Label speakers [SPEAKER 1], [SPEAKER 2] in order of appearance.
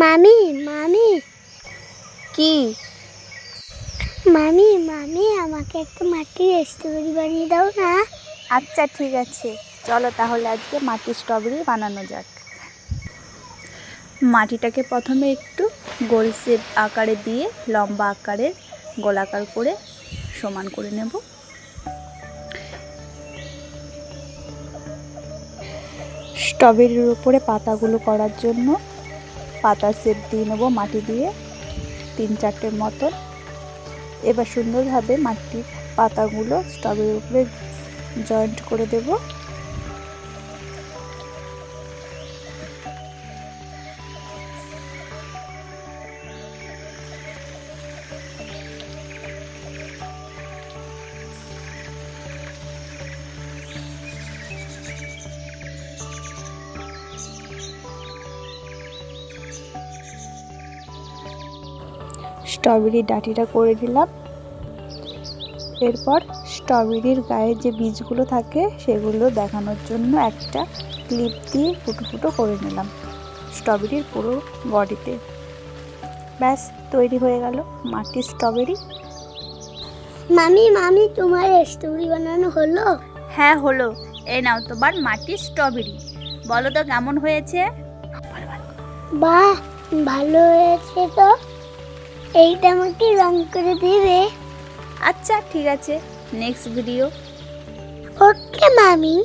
[SPEAKER 1] মামি মামি
[SPEAKER 2] কি?
[SPEAKER 1] মামি মামি আমাকে একটা মাটির স্ট্রবেরি বানিয়ে দাও না।
[SPEAKER 2] আচ্ছা ঠিক আছে, চলো তাহলে আজকে মাটির স্ট্রবেরি বানানো যাক। মাটিটাকে প্রথমে একটু গোল শেপ আকারে দিয়ে লম্বা আকারের গোলাকার করে সমান করে নেব। স্ট্রবেরির উপরে পাতাগুলো করার জন্য পাতার শেপ দিয়ে নেব মাটি দিয়ে 3-4টের মতন। এবার সুন্দরভাবে মাটির পাতাগুলো স্ট্রবেরির উপরে জয়েন্ট করে দেব। স্ট্রবেরির ডাঁটিটা করে দিলাম। এরপর স্ট্রবেরির গায়ে যে বীজগুলো থাকে সেগুলো দেখানোর জন্য একটা ক্লিপ দিয়ে ফুটো ফুটো করে নিলাম স্ট্রবেরির পুরো বডিতে। ব্যাস তৈরি হয়ে গেল মাটির স্ট্রবেরি।
[SPEAKER 1] মামি মামি তোমার স্ট্রবেরি বানানো হলো?
[SPEAKER 2] হ্যাঁ হলো, এই নাও তোমার মাটির স্ট্রবেরি। বলো তো কেমন হয়েছে?
[SPEAKER 1] বাহ, ভালো হয়েছে তো। এইটা আমাকে রং করে দিবে?
[SPEAKER 2] আচ্ছা ঠিক আছে, নেক্সট ভিডিও।
[SPEAKER 1] ওকে মামি।